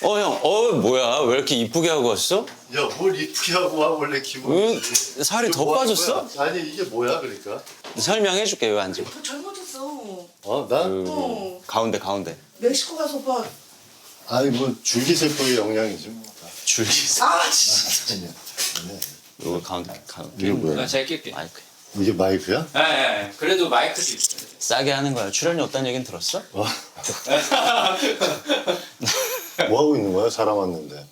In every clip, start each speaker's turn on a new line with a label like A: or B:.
A: 형, 뭐야? 왜 이렇게 이쁘게 하고 왔어?
B: 야, 뭘 이쁘게 하고 와, 원래 기분.
A: 살이 더
B: 뭐 하는
A: 빠졌어?
B: 거야? 아니, 이게 뭐야, 그러니까?
A: 설명해줄게, 왜 앉아.
C: 더 젊어졌어.
B: 난?
A: 가운데.
C: 멕시코 가서 오빠.
B: 아니, 뭐, 줄기세포의 영향이지, 뭐.
A: 줄기.
C: 아 진짜.
B: 아니야.
A: 이거 가운데.
B: 이게 뭐야?
D: 제가 낄게.
A: 마이크.
B: 이게 마이크야?
D: 네. 그래도 마이크도 있어요.
A: 싸게 하는 거야. 출연료 없다는 얘기는 들었어?
B: 뭐 하고 있는 거야, 사람 왔는데?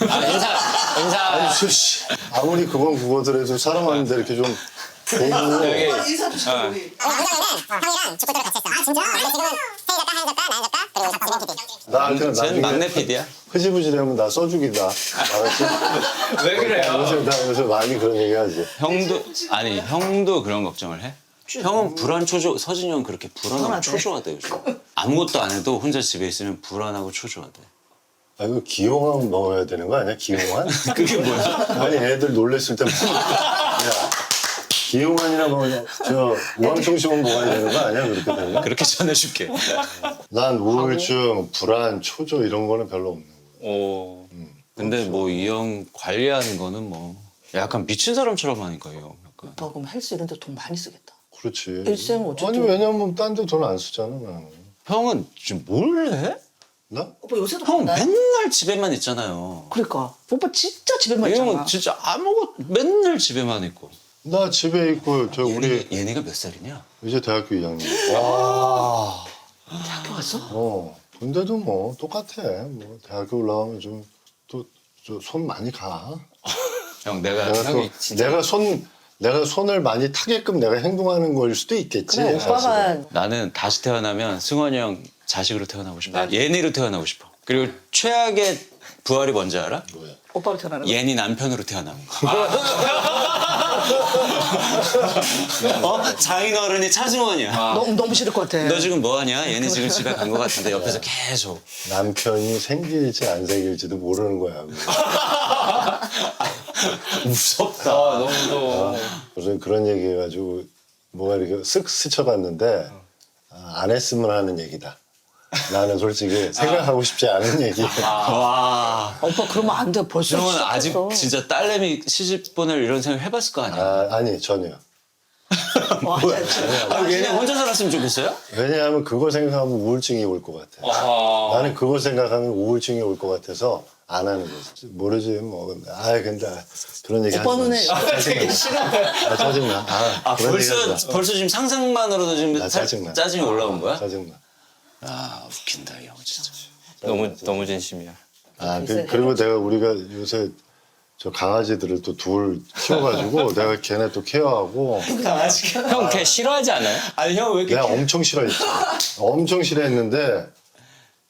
D: 인사.
B: 씨, 아무리 그건 그거더라도 사람 왔는데 이렇게 좀 보고.
D: 여기.
C: 오빠 인사 좀 시켜 우리.
E: 형이랑 축구대를 같이 했어. 아 진짜? 그래서 지금은 세희 작가, 하인 작가, 나 작가, 그리고
B: 나한테는
A: 쟤는 막내
B: 나중에
A: PD야.
B: 흐지부지되면 나 써주기다. 알았지?
D: 왜 그래요?
B: 요새 많이 그런 얘기 하지.
A: 형도 그런 걱정을 해? 형은 불안 초조, 서진이 형은 그렇게 불안하고
C: 불안하대.
A: 초조하대 요즘. 아무것도 안 해도 혼자 집에 있으면 불안하고 초조하대.
B: 아, 이거 기용한 먹어야 되는 거 아니야? 기용한?
A: 그게 뭐야?
B: 아니, 애들 놀랬을 때. 야, 기용한이나 뭐, 우황청심원 먹어야 되는 거 아니야? 그렇게 되면?
A: 그렇게 전해줄게.
B: 난 우울증, 불안, 초조 이런 거는 별로 없는 거야.
D: 오.
A: 근데 뭐 이 형 관리하는 거는 뭐 약간 미친 사람처럼 하니까 이 형. 약간.
C: 오빠 그럼 헬스 이런 데 돈 많이 쓰겠다.
B: 그렇지.
C: 일생 어쨌든-
B: 아니, 왜냐면 딴 데 돈 안 쓰잖아, 나는.
A: 형은 지금 뭘 해?
B: 나?
C: 오빠 요새도
A: 형
C: 간다.
A: 맨날 집에만 있잖아요.
C: 그러니까 오빠 진짜 집에만
A: 이
C: 있잖아.
A: 형은 진짜 맨날 집에만 있고.
B: 나 집에 있고, 우리
A: 얘네가 몇 살이냐?
B: 이제 대학교 2학년.
C: 학교 갔어?
B: 근데도 뭐 똑같아. 뭐 대학교 올라가면 좀 또 손 많이 가.
A: 형 내가
B: 내가 또 내가 손을 많이 타게끔 내가 행동하는 걸 수도 있겠지.
C: 그래 오빠가
B: 사실은.
A: 나는 다시 태어나면 승원이 형 자식으로 태어나고 싶어. 예니로 태어나고 싶어. 그리고 최악의 부활이 뭔지 알아?
B: 뭐야?
C: 오빠로 태어나는 거.
A: 예니 남편으로 태어나는 거. 장인어른이 차승원이야.
C: 너무 싫을 것 같아.
A: 너 지금 뭐하냐? 얘네 지금 집에 간 것 같은데 옆에서 계속.
B: 남편이 생길지 안 생길지도 모르는 거야.
A: 무섭다.
D: 너무 무서워.
B: 무슨 그런 얘기 해가지고 뭐가 이렇게 쓱 스쳐갔는데 안 했으면 하는 얘기다. 나는 솔직히 생각하고 싶지 않은 얘기.
A: 와.
C: 오빠 그러면 안 돼. 벌써
A: 형은
C: 시작했어.
A: 아직 진짜 딸내미 시집 보낼 이런 생각 해봤을 거 아니야?
B: 아니 전혀.
C: 와, 진짜.
A: 얘네 혼자 살았으면 좋겠어요?
B: 왜냐하면 그거 생각하면 우울증이 올 것 같아. 나는 그거 생각하면 우울증이 올 것 같아서 안 하는 거지. 모르지 뭐. 근데 그런 얘기 하지 마.
C: 오빠는
B: 짜증나. 짜증나. 그런 얘기 하지 마.
A: 벌써 지금 상상만으로도 지금
B: 나 짜증나.
A: 짜증이 올라온 거야?
B: 짜증나.
A: 아 웃긴다 이 형 진짜.
D: 너무 진심이야.
B: 그리고 우리가 요새 저 강아지들을 또 둘 키워가지고 내가 걔네 또 케어하고
D: 형 걔 싫어하지 않아요?
A: 아니 형 왜 이렇게
B: 내가 엄청 싫어했지. 엄청 싫어했는데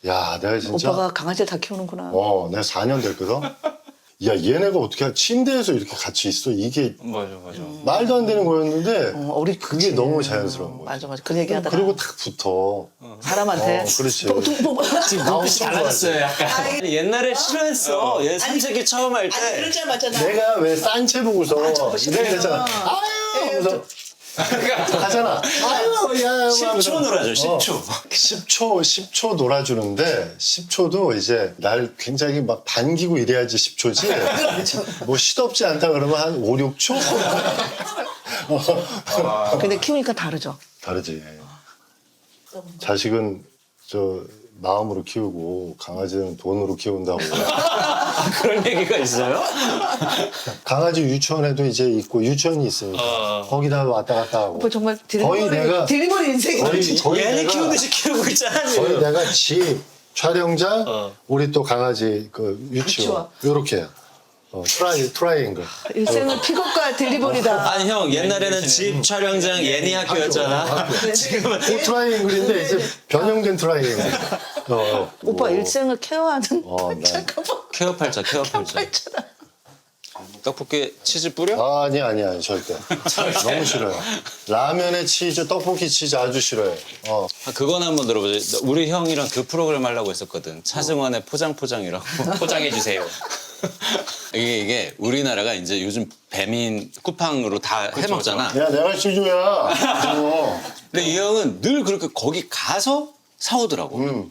B: 야 내가 진짜
C: 오빠가 강아지를 다 키우는구나.
B: 내가 4년 됐거든. 야 얘네가 어떻게 침대에서 이렇게 같이 있어. 이게
D: 맞아.
B: 말도 안 되는 거였는데
C: 우리
B: 그게
C: 그치.
B: 너무 자연스러운 거야.
C: 맞아. 그 얘기 하다가.
B: 그리고 딱 붙어.
C: 사람한테.
B: 그렇지.
A: 지금 눈빛이 달라졌어요 약간. 옛날에 싫어했어. 얘 삼색이 처음 할 때.
C: 그러지 맞잖아.
B: 내가 왜 싼 채 보고서 이렇게 했잖아. 아유 하면서 가잖아. 아유 야
A: 10초 놀아줘 10초.
B: 10초 놀아주는데 10초도 이제 날 굉장히 막 반기고 이래야지 10초지. 뭐 시덥지 않다 그러면 한 5, 6초?
C: 근데 키우니까 다르죠.
B: 다르지. 자식은 마음으로 키우고 강아지는 돈으로 키운다고.
A: 그런 얘기가 있어요?
B: 강아지 유치원에도 이제 있고 유치원이 있으니까 거기다 왔다 갔다 하고.
C: 오빠 정말
B: 거의 내가
C: 딜리버리 인생이야.
B: 거의
A: 얘네
B: 내가
A: 키우듯이 키우고 있잖아 지금.
B: 거의 내가 집 촬영장 우리 또 강아지 유치원 요렇게 트라이앵글.
C: 일생은 픽업과 딜리버리다.
A: 아니 형 옛날에는 집 촬영장 예니 학교였잖아. 지금은
B: 트라이앵글인데 이제 변형된 트라이앵글.
C: 오빠 일생을 케어하는
B: 난-
A: 케어 팔자.
C: 있잖아.
A: 떡볶이 치즈 뿌려?
B: 아니 절대. 너무 싫어요. 라면에 치즈, 떡볶이 치즈 아주 싫어요.
A: 그건 한번 들어보자. 우리 형이랑 그 프로그램 하려고 했었거든. 차승원의 포장이라고.
D: 포장해 주세요.
A: 이게 우리나라가 이제 요즘 배민 쿠팡으로 다 해먹잖아.
B: 야 내가 치즈야.
A: 근데 이 형은 늘 그렇게 거기 가서 사오더라고.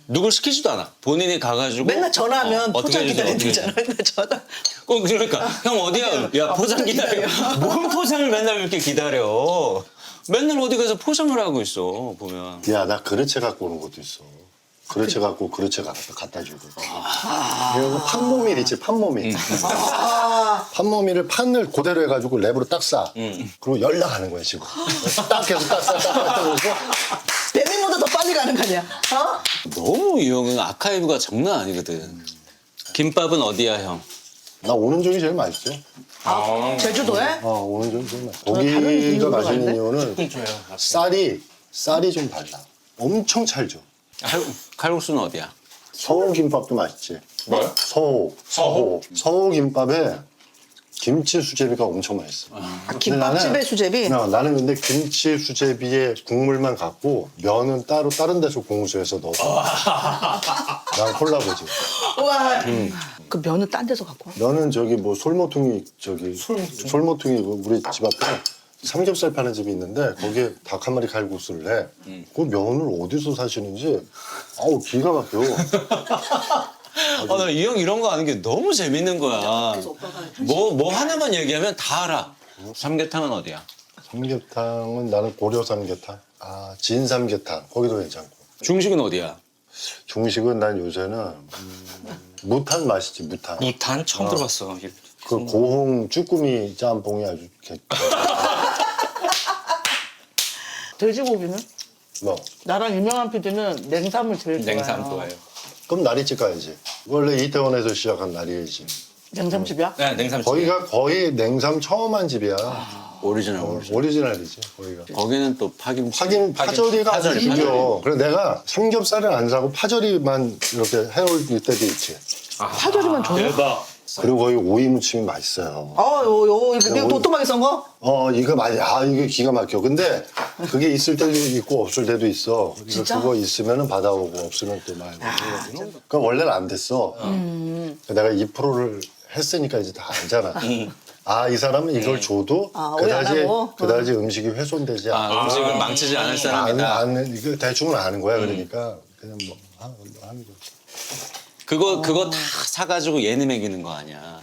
A: 누굴 시키지도 않아. 본인이 가가지고
C: 맨날 전화하면
A: 어떻게
C: 포장
A: 해주세요,
C: 기다려야
A: 어떻게
C: 되잖아. 맨날 전화.
A: 그러니까 형 어디야? 야 포장 기다려. 뭘 포장을 맨날 이렇게 기다려? 맨날 어디 가서 포장을 하고 있어 보면.
B: 야, 나 그릇채 갖고 오는 것도 있어. 그릇채 갖고 그릇채 갖다 주고. 이거 판모밀 있지, 판모밀. 판모밀을 판을 그대로 해가지고 랩으로 딱 싸. 그리고 연락하는 거야, 지금. 딱 해서 딱 싸, 딱 그러고.
C: 배민보다 더 빨리 가는 거 아니야? 어?
A: 너무 이 형은 아카이브가 장난 아니거든. 김밥은 어디야 형?
B: 나 오는 쪽이 제일 맛있어.
C: 제주도에?
B: 오는 쪽이 제일 맛있어.
C: 저는 다른
B: 고기가
C: 이유로
B: 맛있는
C: 가는데?
B: 이유는 쌀이 좀 달라. 엄청 찰져.
A: 칼국수는 어디야?
B: 서호 김밥도 맛있지.
D: 뭐요?
B: 서호 김밥에 김치 수제비가 엄청 맛있어.
C: 김밥집의 수제비?
B: 나는 근데 김치 수제비에 국물만 갖고 면은 따로 다른 데서 공수해서 넣어. 난 콜라보지.
C: 우와. 그 면은 딴 데서 갖고 와?
B: 면은 저기 뭐 솔모퉁이 솔모퉁이 우리 집 앞에 삼겹살 파는 집이 있는데 거기에 닭 한 마리 칼국수를 해. 그 면을 어디서 사시는지 아우 기가 막혀.
A: 나 이 형 이런 거 아는 게 너무 재밌는 거야. 뭐 하나만 얘기하면 다 알아. 삼계탕은 어디야?
B: 삼계탕은 나는 고려 삼계탕. 진 삼계탕 거기도 괜찮고.
A: 중식은 어디야?
B: 중식은 난 요새는 무탄 맛이지 무탄.
D: 무탄 처음 들어봤어.
B: 그 고흥 쭈꾸미 짬뽕이 아주
C: 돼지고기는?
B: 뭐
C: 나랑 유명한 PD는 냉삼을 제일 좋아해요.
D: 냉삼 좋아해요.
B: 그럼 나리집 가야지. 원래 이태원에서 시작한 나리지.
C: 냉삼집이야?
D: 네, 냉삼.
B: 거기가 거의 냉삼 처음 한 집이야.
A: 오리지널.
B: 오리지널이지 거기가.
A: 거기는 또 파김치.
B: 파절이가 아주 죽여. 그래 내가 삼겹살은 안 사고 파절이만 이렇게 해올 때도 있지.
C: 파절이면 줘요?
D: 대박.
B: 그리고 거기 오이 무침이 맛있어요.
C: 이거 도톰하게 썬 거?
B: 이거 이게 기가 막혀. 근데 그게 있을 때도 있고 없을 때도 있어. 그래서
C: 진짜?
B: 그거 있으면 받아오고 없으면 또 말고. 그러니까 원래는 안 됐어. 내가 이 프로를 했으니까 이제 다 알잖아. 이 사람은 이걸 줘도
C: 오해 안 하고?
B: 그다지 음식이 훼손되지 않아.
A: 음식을 망치지 않을 사람이다.
B: 이거 대충은 아는 거야. 그러니까 그냥 뭐 하는 거지.
A: 그거 다 사가지고 얘네 먹이는 거 아니야.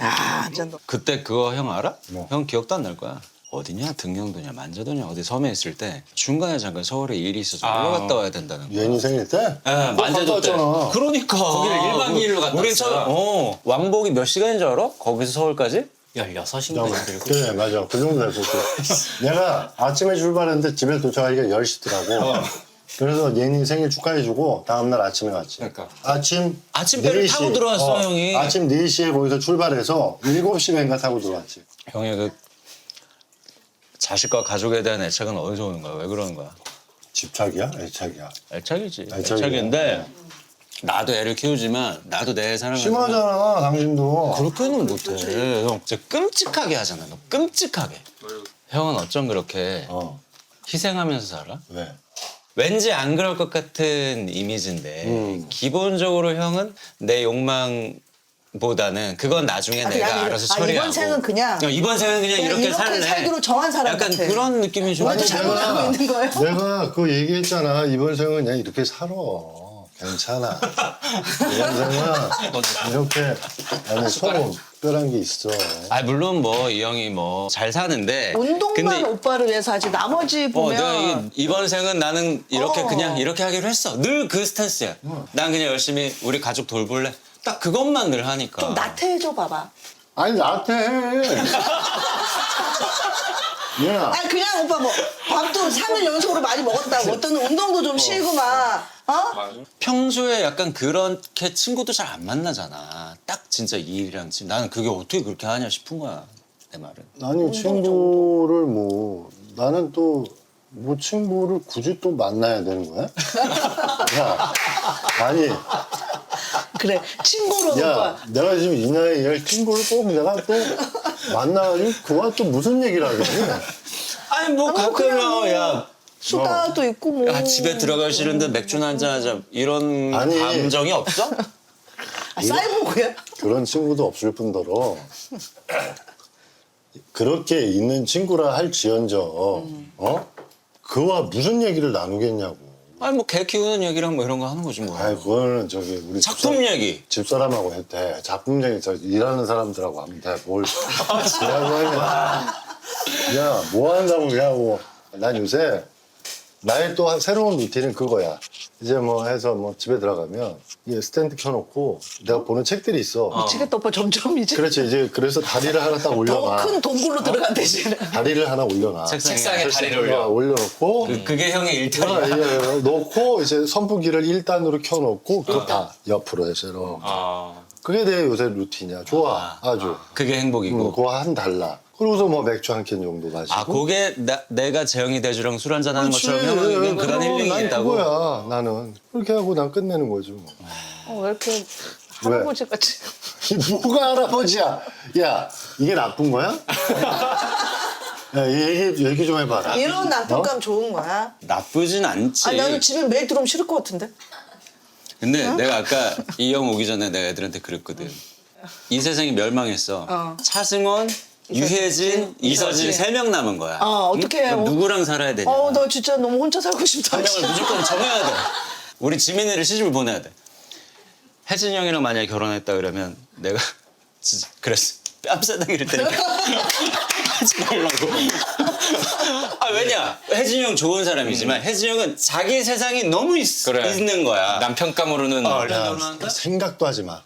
C: 진짜.
A: 그때 그거 형 알아?
B: 뭐?
A: 형 기억도 안 날 거야. 어디냐? 등령도냐? 만져도냐? 어디 섬에 있을 때 중간에 잠깐 서울에 일이 있어서 놀러 갔다 와야 된다는 거야.
B: 얘니 생일 때?
A: 만져도 때.
B: 갔다
A: 그러니까.
D: 거기를 1박 2일로 갔다
A: 우린
D: 왔어요.
A: 왕복이 몇 시간인 줄 알아? 거기서 서울까지?
D: 16인가 들고.
B: 그래 맞아 그 정도 됐었어. 내가 아침에 출발했는데 집에 도착하기가 10시더라고. 그래서 얘니 생일 축하해주고 다음날 아침에 갔지.
D: 그러니까.
A: 아침배를
B: 4시.
A: 타고 들어왔어, 형이.
B: 아침 4시에 거기서 출발해서 7시인가 타고 들어왔지.
A: 형의 그 자식과 가족에 대한 애착은 어디서 오는 거야? 왜 그러는 거야?
B: 집착이야? 애착이야?
A: 애착이지.
B: 애착이야.
A: 애착인데 나도 애를 키우지만 나도 내 사랑을
B: 심하잖아 당신도.
A: 그렇게는 못해. 형 진짜 끔찍하게 하잖아. 너 끔찍하게. 형은 어쩜 그렇게 희생하면서 살아?
B: 왜?
A: 왠지 안 그럴 것 같은 이미지인데 기본적으로 형은 내 욕망보다는 그건 나중에 내가 알아서 처리하고
C: 이번 생은 그냥
A: 이번 생은 그냥 이렇게 살래.
C: 살기로 정한 사람
A: 약간
C: 같아.
A: 그런 느낌이 좀
C: 나도 잘못하고 있는 거예요?
B: 내가 그 얘기했잖아. 이번 생은 그냥 이렇게 살아. 괜찮아. 이번 생은 이렇게 안에 소금 특별한 게 있어.
A: 물론 뭐 이 형이 뭐 잘 사는데
C: 운동만
A: 근데
C: 오빠를 위해서 하지 나머지 보면
A: 내가 이번 생은 나는 이렇게 그냥 이렇게 하기로 했어. 늘 그 스탠스야. 난 그냥 열심히 우리 가족 돌볼래. 딱 그것만 늘 하니까.
C: 좀 나태해줘 봐봐.
B: 아니 나한테 해. 얘나
C: 그냥 오빠 뭐 밥도 3일 연속으로 많이 먹었다고 어떤 운동도 좀 쉬고 막
A: 평소에 약간 그렇게 친구도 잘 안 만나잖아. 딱 진짜 이 일이랑 나는 그게 어떻게 그렇게 하냐 싶은 거야. 내 말은.
B: 아니 친구를 뭐 나는 또 뭐 친구를 굳이 또 만나야 되는 거야? 야 아니
C: 그래 친구로
B: 야
C: 오빠
B: 내가 지금 이 나이에 얘 친구를 꼭 내가 또 만나가지고 그와 또 무슨 얘기를 하겠니?
A: 아니 뭐
C: 그냥
A: 가끔은
C: 뭐
A: 야
C: 수다도 있고 뭐
A: 집에 들어가기 싫은데 맥주나 한잔 하자 이런
B: 아니.
A: 감정이 없어?
C: 사이보그야?
B: 그런 친구도 없을 뿐더러 그렇게 있는 친구라 할지언정 그와 무슨 얘기를 나누겠냐고.
A: 아니 뭐 개 키우는 얘기랑 뭐 이런 거 하는 거지 뭐.
B: 아이 그거는 저기 우리
A: 작품 얘기.
B: 집사람하고 해도 돼. 작품 얘기 저 일하는 사람들하고 하면 돼. 뭘 뭐라고 하냐. 야, 뭐 한다고 그러고. 난 요새 나의 또 새로운 루틴은 그거야. 이제 뭐 해서 뭐 집에 들어가면 이게 스탠드 켜놓고 내가 보는 책들이 있어.
C: 미치겠다 오빠 점점 이제
B: 그렇지 이제 그래서 다리를 하나 딱 올려놔.
C: 더 큰 동굴로 들어간대 이제는.
B: 다리를 하나 올려놔.
A: 책상에 다리를 올려.
B: 올려놓고
A: 그게 형의 일탈이야.
B: 놓고 이제 선풍기를 1단으로 켜놓고 그거 다 옆으로 해서 이렇게. 그게 내 요새 루틴이야. 좋아 아주.
A: 그게 행복이고.
B: 그거 한 달라. 그러고서 뭐 맥주 한 캔 정도 마시고.
A: 아, 그게 내가 재영이 대주랑 술 한잔 하는 것처럼 형은 그런 힐링이
B: 난
A: 있다고.
B: 그거야 나는. 그렇게 하고 난 끝내는 거지 뭐.
C: 왜 이렇게 할아버지 같이.
B: 뭐가 할아버지야. 야 이게 나쁜 거야? 야 얘기 좀 해봐라.
C: 이런 남편감 좋은 거야.
A: 나쁘진 않지.
C: 아니 나는 집에 매일 들어오면 싫을 것 같은데.
A: 근데 내가 아까 이 형 오기 전에 내가 애들한테 그랬거든. 이 세상이 멸망했어. 차승원, 유혜진, 이서진 세 명 남은 거야.
C: 어떻게 해요?
A: 그럼 누구랑 살아야 되냐.
C: 나 진짜 너무 혼자 살고 싶다.
A: 한 명을 무조건 정해야 돼. 우리 지민이를 시집을 보내야 돼. 혜진이 형이랑 만약에 결혼했다 그러면 내가 진짜 그랬어. 뺨싸다기를 때니까 하지 말라고. 아 왜냐? 혜진이 형 좋은 사람이지만 혜진이 형은 자기 세상이 너무
D: 그래.
A: 있는 거야.
D: 남편감으로는
B: 야, 생각도 하지 마.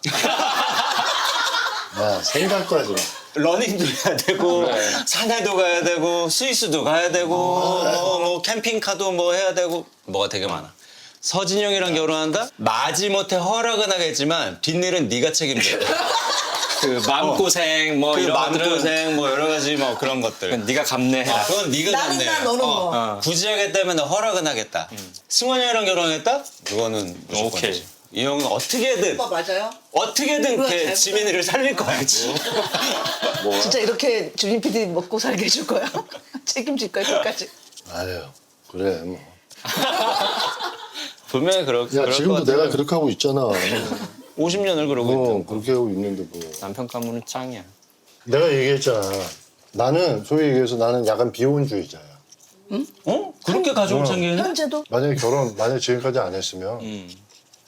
B: 야, 생각도 하지 마.
A: 러닝도 해야 되고 산에도 가야 되고 스위스도 가야 되고 뭐 캠핑카도 뭐 해야 되고 뭐가 되게 많아. 서진이 형이랑 결혼한다? 마지못해 허락은 하겠지만 뒷일은 네가 책임져야 돼.
D: 그 마음고생 뭐
A: 그
D: 이런 것들은
A: 마음고생 뭐 여러 가지 뭐 그런 것들.
D: 그건 네가 감내해라.
A: 그건 네가
C: 나는
A: 졌네.
C: 나 너는 뭐.
A: 굳이 하겠다면 허락은 하겠다. 승환이 형이랑 결혼했다? 그거는 무조건.
D: 오케이.
A: 이 형은 어떻게든
C: 오빠 맞아요?
A: 어떻게든
C: 그거
A: 걔
C: 잘못하면-
A: 지민이를 살릴 거야지.
C: 진짜 이렇게 주민 PD 먹고 살게 해줄 거야? 책임질 거야 끝까지.
B: 아유, 그래 뭐.
A: 분명히
B: 야,
A: 그럴
B: 지금도
A: 것
B: 내가
A: 같아.
B: 그렇게 하고 있잖아.
A: 50년을 그러고 있던.
B: 그렇게 하고 있는데 뭐.
D: 남편감으로는 짱이야.
B: 내가 얘기했잖아. 나는 소위 얘기해서 나는 약간 비혼주의자야.
A: 어? 그렇게 가족을 챙기는?
C: 현재도?
B: 만약에 지금까지 안 했으면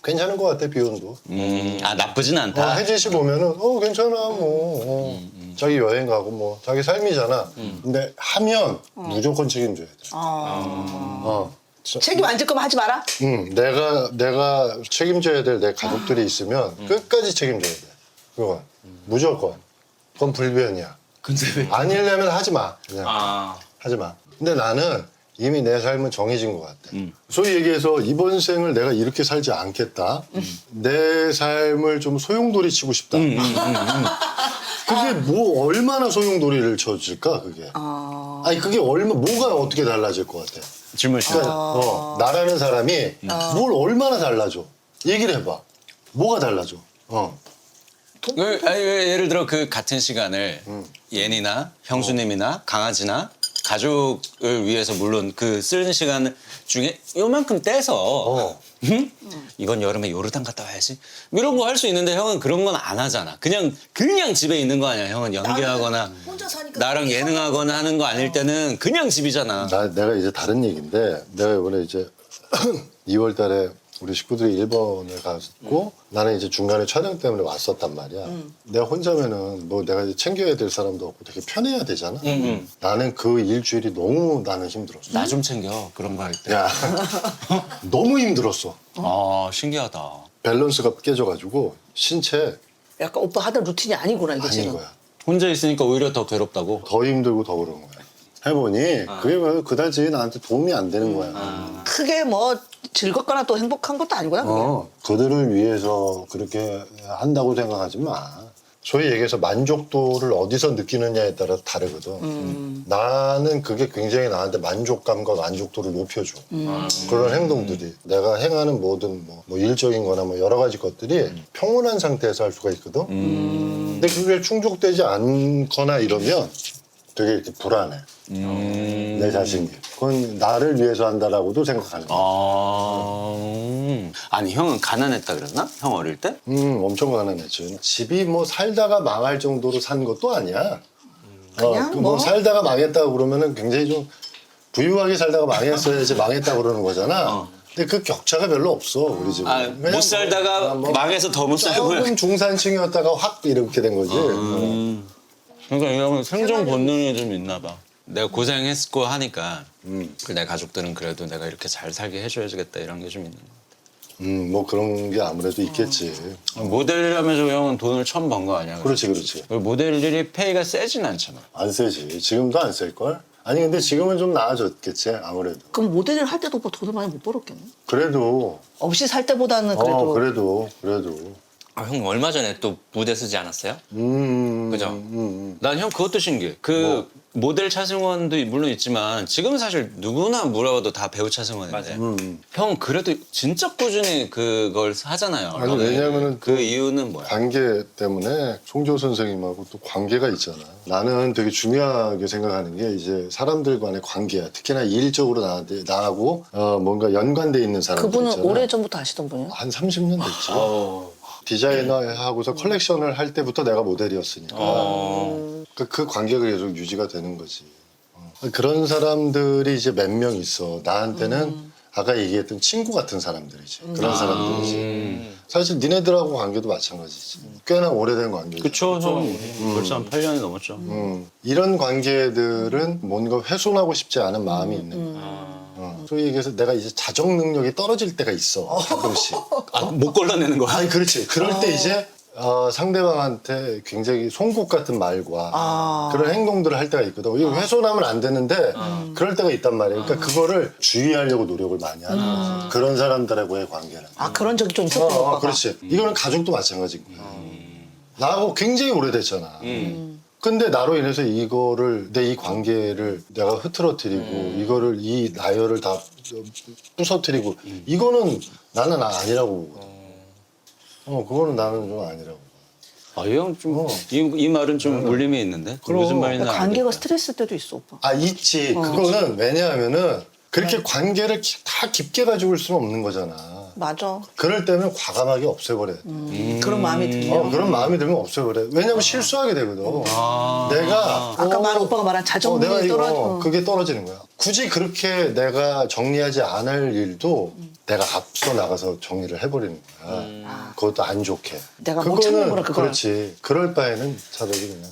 B: 괜찮은 것 같아 비혼도.
A: 아 나쁘진 않다.
B: 혜진 씨 보면은 괜찮아 뭐. 자기 여행 가고 뭐 자기 삶이잖아. 근데 하면 무조건 책임져야 돼.
C: 책임 안 질 거면 하지 마라.
B: 내가 책임져야 될 내 가족들이 있으면 끝까지 책임져야 돼. 그건 무조건. 그건 불변이야.
A: 근데 왜?
B: 아니려면 하지 마. 그냥 하지 마. 근데 나는 이미 내 삶은 정해진 것 같아. 소위 얘기해서 이번 생을 내가 이렇게 살지 않겠다. 내 삶을 좀 소용돌이 치고 싶다. 그게 뭐 얼마나 소용돌이를 쳐질까 그게. 아니 그게 뭐가 어떻게 달라질 것 같아.
A: 질문 시간.
B: 그러니까 나라는 사람이 뭘 얼마나 달라져. 얘기를 해봐. 뭐가 달라져.
A: 예를 들어 그 같은 시간을 예니나 형수님이나 강아지나 가족을 위해서 물론 그 쓰는 시간 중에 요만큼 떼서 이번 여름에 요르단 갔다 와야지 이런 거 할 수 있는데 형은 그런 건 안 하잖아. 그냥 집에 있는 거 아니야. 형은 연기하거나
C: 혼자 사니까
A: 나랑 예능하거나 하는 거 아닐 때는 그냥 집이잖아.
B: 내가 이제 다른 얘기인데 내가 이번에 이제 2월 달에 우리 식구들이 일본에 갔고 나는 이제 중간에 촬영 때문에 왔었단 말이야. 내가 혼자면은 뭐 내가 이제 챙겨야 될 사람도 없고 되게 편해야 되잖아. 나는 그 일주일이 너무 나는 힘들었어.
A: 나 좀 챙겨 그런 거 할 때.
B: 야, 너무 힘들었어.
A: 아 신기하다.
B: 밸런스가 깨져가지고 신체
C: 약간 오빠 하던 루틴이 아니구나 이게
B: 아닌
C: 지금.
B: 거야.
A: 혼자 있으니까 오히려 더 괴롭다고.
B: 더 힘들고 더 그런 거야. 해보니 그게 뭐 그다지 나한테 도움이 안 되는 거야.
C: 크게 뭐 즐겁거나 또 행복한 것도 아니구나 그게.
B: 그들을 위해서 그렇게 한다고 생각하지 마. 소위 얘기해서 만족도를 어디서 느끼느냐에 따라 다르거든. 나는 그게 굉장히 나한테 만족감과 만족도를 높여줘. 그런 행동들이. 내가 행하는 모든 뭐 일적인 거나 뭐 여러 가지 것들이 평온한 상태에서 할 수가 있거든. 근데 그게 충족되지 않거나 이러면 되게 이렇게 불안해. 내 자신이. 그건 나를 위해서 한다라고도 생각하는 거야.
A: 아니 형은 가난했다 그랬나? 형 어릴 때?
B: 엄청 가난했지. 집이 뭐 살다가 망할 정도로 산 것도 아니야.
C: 그냥
B: 뭐
C: 뭐?
B: 살다가 망했다고 그러면은 굉장히 좀 부유하게 살다가 망했어야지 망했다고 그러는 거잖아. 근데 그 격차가 별로 없어 우리 집은.
A: 아,
B: 그냥
A: 못 살다가
B: 뭐
A: 망해서 더 못 살고.
B: 조금 중산층이었다가 확 이렇게 된 거지.
A: 그러니까 이 형은 생존 본능이 좀 있나 봐. 내가 고생했고 하니까 내 가족들은 그래도 내가 이렇게 잘 살게 해줘야겠다 이런 게 좀 있는 거.
B: 뭐 그런 게 아무래도 있겠지.
A: 모델이라면서 형은 돈을 처음 번 거 아니야?
B: 그렇지, 그렇지.
A: 그리고 모델들이 페이가 세진 않잖아.
B: 안 세지. 지금도 안 셀걸? 아니 근데 지금은 좀 나아졌겠지 아무래도.
C: 그럼 모델을 할 때도 오빠 돈을 많이 못 벌었겠네.
B: 그래도
C: 없이 살 때보다는 그래도.
B: 그래도.
D: 아, 형 얼마 전에 또 무대 쓰지 않았어요? 그죠?
A: 난 형 그것도 신기해. 그 모델 차승원도 물론 있지만 지금은 사실 누구나 물어봐도 다 배우 차승원인데 형 그래도 진짜 꾸준히 그걸 하잖아요.
B: 아니 왜냐면은
A: 그 이유는 뭐야?
B: 관계 때문에 송조 선생님하고 또 관계가 있잖아. 나는 되게 중요하게 생각하는 게 이제 사람들 간의 관계야. 특히나 일적으로 나하고 뭔가 연관돼 있는 사람들
C: 그분은
B: 있잖아.
C: 오래전부터 아시던 분이에요?
B: 한 30년 됐지. 디자이너하고서 컬렉션을 할 때부터 내가 모델이었으니까 그 관계가 계속 유지가 되는 거지. 그런 사람들이 이제 몇 명 있어. 나한테는 아까 얘기했던 친구 같은 사람들이지. 그런 사람들이지. 사실 니네들하고 관계도 마찬가지지. 꽤나 오래된 관계지.
A: 그쵸, 형. 벌써 한 8년이 넘었죠.
B: 이런 관계들은 뭔가 훼손하고 싶지 않은 마음이 있는 거야. 소위 얘기해서 내가 이제 자정 능력이 떨어질 때가 있어. 가끔씩.
A: 아, 못 걸러내는 거야?
B: 아니 그렇지. 그럴 때 이제 상대방한테 굉장히 송곳 같은 말과 그런 행동들을 할 때가 있거든. 이거 훼손하면 안 되는데 그럴 때가 있단 말이야. 그러니까 그거를 주의하려고 노력을 많이 하는 거지. 그런 사람들하고의 관계는.
C: 아 그런 적이 좀 있었던 오빠가.
B: 그렇지. 이거는 가족도 마찬가지인 거야. 나하고 굉장히 오래됐잖아. 근데 나로 인해서 이거를 내 이 관계를 내가 흐트러뜨리고 이거를 이 나열을 다 부서뜨리고 이거는 나는 아니라고 보거든. 그거는 나는 좀 아니라고.
A: 아, 이 형 좀, 이 말은 좀 울림이 있는데?
B: 그럼.
A: 무슨 말인지
C: 관계가
A: 알겠다.
C: 스트레스 때도 있어 오빠.
B: 아 있지. 그거는 왜냐하면은 그렇게 관계를 다 깊게 가지고 올 수는 없는 거잖아.
C: 맞아.
B: 그럴 때는 과감하게 없애버려야 돼.
C: 그런 마음이 들면.
B: 그런 마음이 들면 없애버려. 왜냐면 실수하게 되거든. 내가
C: 아까 오빠가 말한 자정
B: 내가
C: 능력이
B: 이거
C: 떨어져.
B: 그게 떨어지는 거야. 굳이 그렇게 내가 정리하지 않을 일도 내가 앞서 나가서 정리를 해버리는 거야. 그것도 안 좋게.
C: 내가 못 참는구나, 그걸.
B: 그렇지. 그럴 바에는 차라리 그냥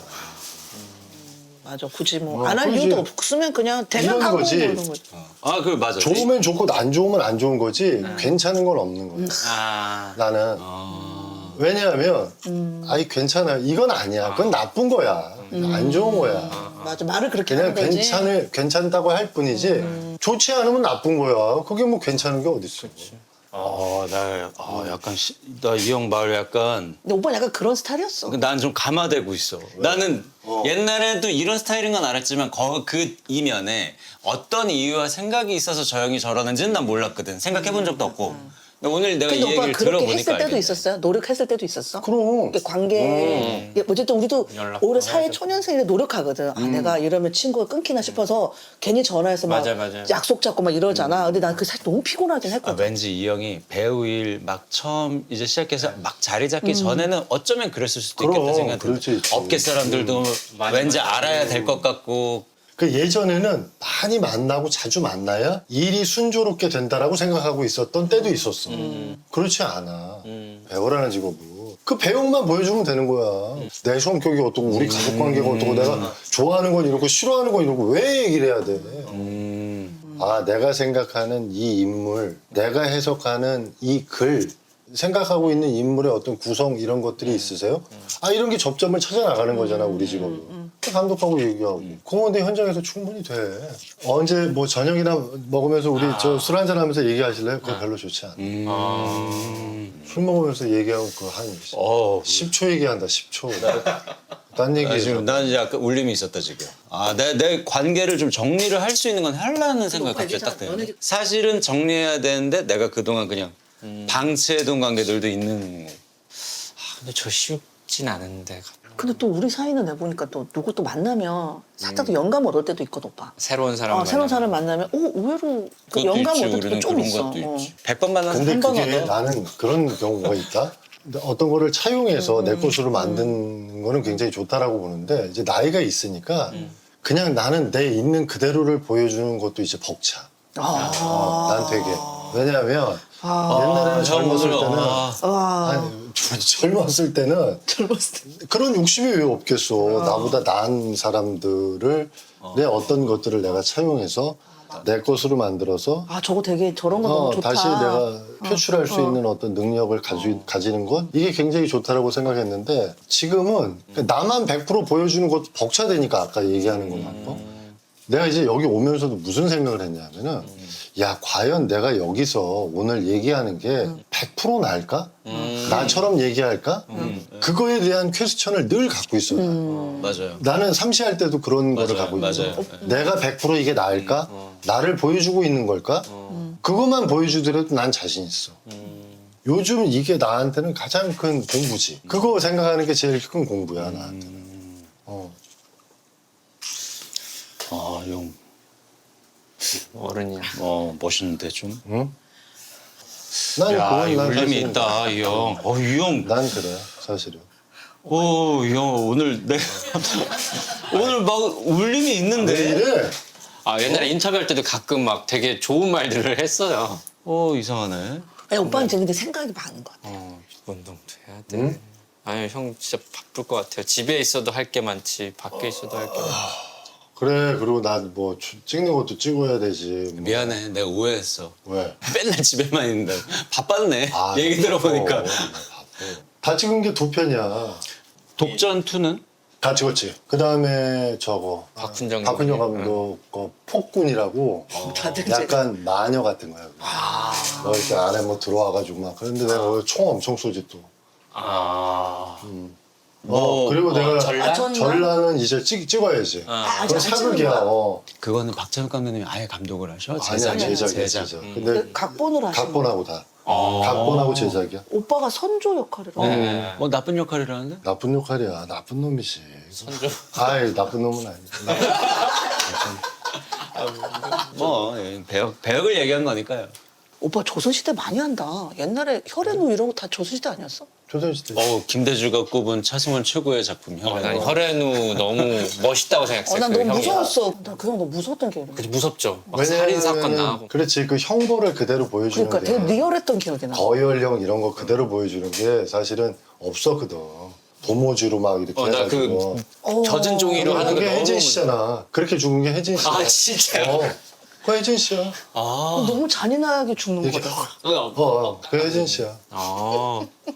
C: 맞아. 굳이 뭐 안 할
B: 굳이.
C: 이유도 없으면 그냥
B: 이런
C: 대면하고
B: 거지.
C: 그러는 거지.
A: 아, 그 맞아.
B: 좋으면 좋고 안 좋으면 안 좋은 거지 괜찮은 건 없는 거야.
D: 아,
B: 나는. 왜냐하면 아이 괜찮아. 이건 아니야. 그건 나쁜 거야. 안 좋은 거야.
C: 맞아. 말을 그렇게
B: 그냥
C: 하는 거지.
B: 괜찮다고 할 뿐이지 좋지 않으면 나쁜 거야. 그게 뭐 괜찮은 게 어딨어.
A: 약간, 나 이 형 말 약간,
C: 근데 오빠 약간 그런 스타일이었어.
A: 난 좀 감화되고 있어. 나는 옛날에도 이런 스타일인 건 알았지만 그 이면에 어떤 이유와 생각이 있어서 저 형이 저러는지는 난 몰랐거든. 생각해 본 적도 없고. 근데 오늘 내가 이
C: 근데 오빠
A: 얘기를
C: 그렇게
A: 들어보니까
C: 했을 때도
A: 알겠네.
C: 있었어요? 노력했을 때도 있었어?
B: 그럼.
C: 이게 관계 어쨌든 우리도
D: 연락도
C: 오히려 사회
D: 해야죠.
C: 초년생인데 노력하거든. 아, 내가 이러면 친구가 끊기나 싶어서 괜히 전화해서 막
D: 맞아요.
C: 약속 잡고 막 이러잖아. 근데 난 그 사실 너무 피곤하긴
A: 아,
C: 했거든.
A: 왠지 이 형이 배우 일 막 처음 이제 시작해서 막 자리 잡기 전에는 어쩌면 그랬을 수도
B: 그럼,
A: 있겠다 생각이
B: 그럴 수
A: 드는데
B: 있지.
A: 업계 사람들도 왠지 알아야 될 것 같고
B: 그 예전에는 많이 만나고 자주 만나야 일이 순조롭게 된다라고 생각하고 있었던 때도 있었어. 그렇지 않아. 배우라는 직업은. 그 배우만 보여주면 되는 거야. 내 성격이 어떻고 우리 가족 관계가 어떻고 내가 좋아하는 건 이렇고 싫어하는 건 이렇고 왜 얘기를 해야 돼. 아 내가 생각하는 이 인물 내가 해석하는 이 글 생각하고 있는 인물의 어떤 구성 이런 것들이 있으세요? 아 이런 게 접점을 찾아 나가는 거잖아 우리 직업은. 감독하고 얘기하고. 그거 근데 현장에서 충분히 돼. 언제 뭐 저녁이나 먹으면서 우리 저 술 한잔 하면서 얘기하실래요? 그거 별로 좋지 않아. 술 먹으면서 얘기하고 그거 한 10초 얘기한다 10초. 딴
A: 나
B: 얘기
A: 지금 난 이제 약간 울림이 있었다 지금. 아, 내 관계를 좀 정리를 할 수 있는 건 하려는 생각이 갑자기 딱 드네. 사실은 정리해야 되는데 내가 그동안 그냥 방치해둔 관계들도 있는.
D: 근데 저 쉽진 않은데.
C: 근데 또 우리 사이는 내보니까 또 누구 또 만나면 살짝 영감 얻을 때도 있거든 오빠.
D: 새로운 사람
C: 새로운 사람 만나면 의외로 그
A: 그것도
C: 영감
A: 있지,
C: 얻을 때도
A: 우리는
C: 좀
A: 그런
C: 있어.
A: 것도 있지. 100번 만나서
B: 근데
A: 한 번
B: 그게
A: 얻어.
B: 나는 그런 경우가 있다. 근데 어떤 거를 차용해서 내 것으로 만드는 거는 굉장히 좋다라고 보는데 이제 나이가 있으니까 그냥 나는 내 있는 그대로를 보여주는 것도 이제 벅차. 난 되게. 왜냐하면 옛날에는 젊었을
D: 오늘,
B: 때는 아니, 젊었을 때는
C: 젊었을 때.
B: 그런 욕심이 왜 없겠어. 나보다 나은 사람들을 내 어떤 것들을 내가 차용해서 내 것으로 만들어서
C: 아 저거 되게 저런 거 너무 좋다.
B: 다시 내가 표출할 수 있는 어떤 능력을 가지는 건 이게 굉장히 좋다라고 생각했는데 지금은 나만 100% 보여주는 것도 벅차대니까 아까 얘기하는 것만큼 내가 이제 여기 오면서도 무슨 생각을 했냐면은 야 과연 내가 여기서 오늘 얘기하는 게 100% 나을까? 나처럼 얘기할까? 그거에 대한 퀘스천을 늘 갖고 있어요.
A: 맞아요.
B: 나는 삼시할 때도 그런 거를 갖고 있어요.
A: 맞아요.
B: 내가 100% 이게 나을까? 나를 보여주고 있는 걸까? 그것만 보여주더라도 난 자신 있어. 요즘 이게 나한테는 가장 큰 공부지. 그거 생각하는 게 제일 큰 공부야 나한테는.
A: 아, 형.
D: 어른이야.
A: 멋있는데 좀.
B: 응? 난
D: 야,
B: 그건
D: 이
B: 난
D: 울림이
B: 사실은
D: 있다, 이 형.
A: 이 형.
B: 난 그래 사실은.
A: 이 형 오늘 오늘 막 울림이
B: 왜
A: 있는데.
B: 이래?
D: 아, 옛날에 인터뷰할 때도 가끔 막 되게 좋은 말들을 했어요.
A: 이상하네.
C: 아니 오빠는 지금 근데 생각이 많은 것 같아.
D: 운동도 해야 돼. 아니, 형 진짜 바쁠 것 같아요. 집에 있어도 할 게 많지, 밖에 있어도 할 게 많지.
B: 그래 그리고 난 뭐 찍는 것도 찍어야 되지. 뭐.
A: 미안해, 내가 오해했어.
B: 왜?
A: 맨날 집에만 있는데 바빴네.
B: 아,
A: 얘기 들어보니까.
B: 바빠. 다 찍은 게 2편이야.
A: 독전 2는?
B: 다 찍었지. 그 다음에 저거
D: 박훈정
B: 감독 거 폭군이라고
C: 다들
B: 약간 마녀 같은 거야. 뭐 이렇게 안에 뭐 들어와가지고 막 그런데 내가 거기 총 엄청 쏘지 또. 그리고 내가
D: 전라?
B: 전라는 이제 찍어야지. 그건 사극이야.
A: 그거는 박찬욱 감독님이 아예 감독을 하셔?
B: 아니야 제작이야 제작. 근데
C: 각본을 하시는 거.
B: 각본하고 다. 각본하고 제작이야.
C: 오빠가 선조 역할을 해.
A: 나쁜 역할이라는데?
B: 나쁜 역할이야. 나쁜 놈이지.
D: 선조.
B: 아이 나쁜 놈은 아니야.
A: 배역을 얘기한 거니까요.
C: 오빠 조선시대 많이 한다. 옛날에 혈의노 이런 거 다 조선시대 아니었어?
B: 조선시대.
A: 김대주가 꼽은 차승원 최고의 작품 형.
D: 난 혈앤우 너무 멋있다고 생각했어요.
C: 난
D: 그
C: 너무
D: 형이.
C: 무서웠어. 나 그 형 너무 무서웠던 기억이 나.
D: 그치, 무섭죠. 막 살인 사건 나고.
B: 그렇지 그 형벌을 그대로 보여주는
C: 그러니까
B: 게
C: 되게 리얼했던 기억이 나.
B: 거열형 이런 거 그대로 보여주는 게 사실은 없었거든. 도모지로 막 이렇게
D: 나
B: 해가지고.
D: 젖은 종이로 하는 거
B: 그게
D: 너무
B: 혜진 씨잖아. 그렇게 죽은 게 혜진 씨야.
D: 아, 진짜요?
B: 그 혜진 씨야.
C: 너무 잔인하게 죽는
B: 이렇게
C: 거다.
B: 그 혜진 씨야.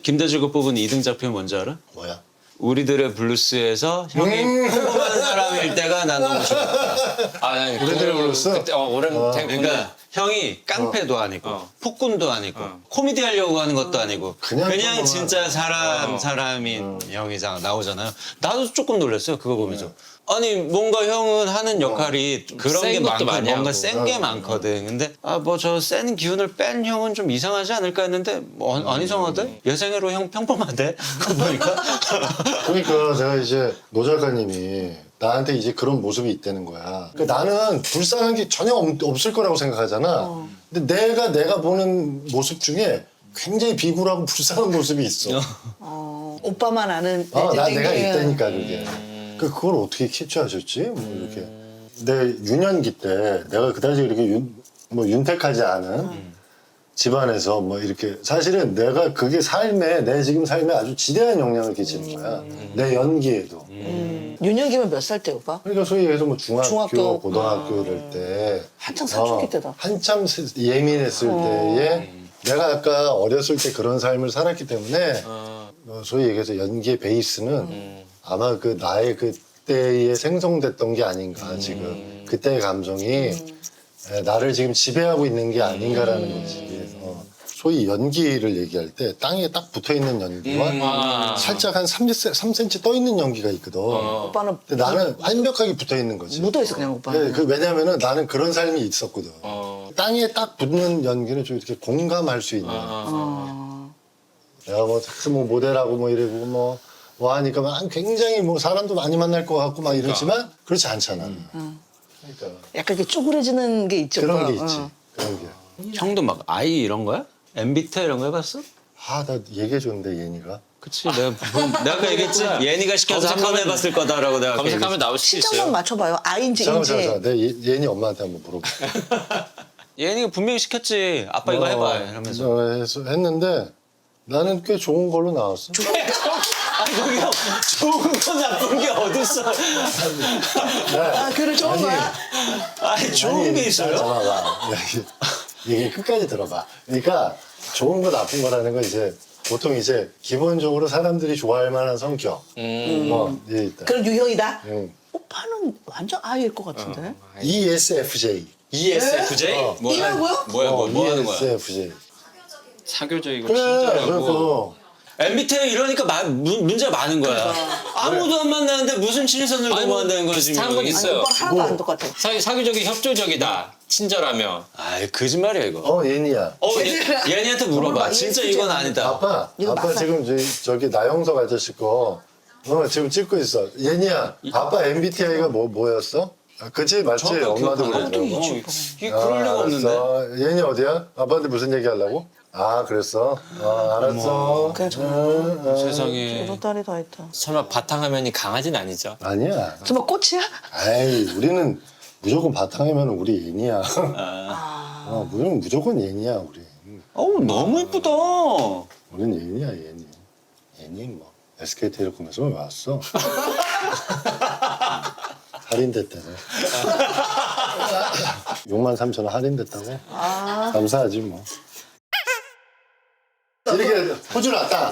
A: 김대주가 뽑은 2등 작품이 뭔지 알아?
B: 뭐야?
A: 우리들의 블루스에서 형이 평범한 사람일 때가 난 너무 좋았다.
D: 난
B: 우리들의 블루스?
D: 그때 오랜
A: 그러니까 형이 깡패도 아니고 폭군도 아니고 코미디 하려고 하는 것도 아니고
B: 그냥 평범한-
A: 진짜 사람인 형이 나오잖아요. 나도 조금 놀랐어요 그거 보면서. 아니 뭔가 형은 하는 역할이 그런
D: 센
A: 게
D: 것도
A: 많고
D: 많이
A: 뭔가
D: 하고.
A: 센 게 많거든. 근데 뭐 저 센 기운을 뺀 형은 좀 이상하지 않을까 했는데 안 이상하대? 예생애로 형 평범하대? 그거 보니까.
B: 그러니까 내가 이제 노 작가님이 나한테 이제 그런 모습이 있다는 거야. 그러니까 나는 불쌍한 게 전혀 없을 거라고 생각하잖아. 근데 내가 보는 모습 중에 굉장히 비굴하고 불쌍한 모습이 있어.
C: 오빠만 아는
B: 내가 있다니까 그게. 그걸 어떻게 캡처하셨지? 뭐 이렇게. 내 유년기 때 내가 그다지 이렇게 윤택하지 않은 집안에서 뭐 이렇게 사실은 내가 그게 내 지금 삶에 아주 지대한 영향을 끼치는 거야. 내 연기에도.
C: 유년기면 몇 살 때 오빠?
B: 그러니까 소위 해서 뭐 중학교,
C: 중학교.
B: 고등학교 이럴 때
C: 한창 사춘기 때다.
B: 한참 예민했을 때에 내가 아까 어렸을 때 그런 삶을 살았기 때문에 소위 얘기해서 연기의 베이스는 아마 그 나의 그때에 생성됐던 게 아닌가 지금 그때의 감정이 나를 지금 지배하고 있는 게 아닌가라는 거지. 소위 연기를 얘기할 때 땅에 딱 붙어있는 연기와 살짝 한 3cm 떠있는 연기가 있거든.
C: 오빠는
B: 근데 나는 완벽하게 붙어있는 거지.
C: 묻어있어 그냥 오빠는.
B: 왜냐면은 나는 그런 삶이 있었거든. 땅에 딱 붙는 연기는 좀 이렇게 공감할 수 있는. 내가 뭐 모델하고 뭐 이러고 뭐 하니까 막 굉장히 뭐 사람도 많이 만날 것 같고 막 이러지만 그렇지 않잖아. 그러니까
C: 약간 이렇게 쪼그려지는 게 있죠.
B: 그런
C: 오빠.
B: 게 있지. 그런 게.
A: 형도 막 아이 이런 거야? MBT 이런 거 해봤어?
B: 나 얘기해줬는데 얘니가.
A: 그치 내가 아까 얘기했지 예니가 시켜서 한 번 해봤을 거다라고 내가
D: 검색하면 나올 수
C: 시점만
D: 있어요.
C: 맞춰봐요. 아인지
B: 잠깐만.
C: 인지.
B: 내 얘니 엄마한테 한번 물어볼게.
A: 예은이가 분명히 시켰지. 아빠 이거 해봐 이러면서.
B: 했는데 나는 꽤 좋은 걸로 나왔어.
A: 아니 거기가 좋은 거 나쁜 게 어딨어.
C: 아, 그래 좋은 거야?
A: 아니 좋은 게 있어요?
B: 잠깐만. 이게 끝까지 들어봐. 그러니까 좋은 거 나쁜 거라는 건 이제 보통 이제 기본적으로 사람들이 좋아할 만한 성격. 이게 있다.
C: 그런 유형이다?
B: 응.
C: 오빠는 완전 아이일 것 같은데?
B: ESFJ.
A: ESFJ?
C: 이라고요?
A: 뭐야 뭐 하는 거야?
B: ESFJ.
D: 사교적이고
B: 그래,
D: 친절하고.
B: 그래서
A: MBTI 이러니까 문제가 많은 거야. 아무도 안 만나는데 무슨 친선을
D: 아니,
A: 도모한다는 거지.
D: 비슷한 건 있어요.
C: 오빠랑 하나도 안 똑같아.
D: 사교적이 협조적이다. 친절하며.
A: 아이 거짓말이야 이거.
B: 얘니야.
A: 얘한테 물어봐.
C: 물어봐.
A: 진짜
C: ESFJ
A: 이건 아니다.
B: 아빠
C: 이거 맞아.
B: 지금 저기 나영석 아저씨 거 지금 찍고 있어. 얘니야, 아빠 MBTI가 뭐였어? 그치? 맞지? 엄마도 그래.
A: 이게 그럴 리가 없는데.
B: 얘니 어디야? 아빠한테 무슨 얘기 하려고? 아, 그랬어? 알았어.
C: 그냥
A: 세상에.
C: 이런 딸이 다 있다.
D: 설마 바탕화면이 강아지는 아니죠?
B: 아니야.
C: 정말 꽃이야?
B: 에이, 우리는 무조건 바탕이면 우리 얘니야. 무조건 얘니야, 우리.
A: 어우 너무 이쁘다.
B: 우린 얘니야, 얘니. 얘니 뭐. SK텔레콤에서 왜 왔어? 할인됐다네. 63,000원 할인됐다고? 감사하지 뭐. 이렇게 호주 났다.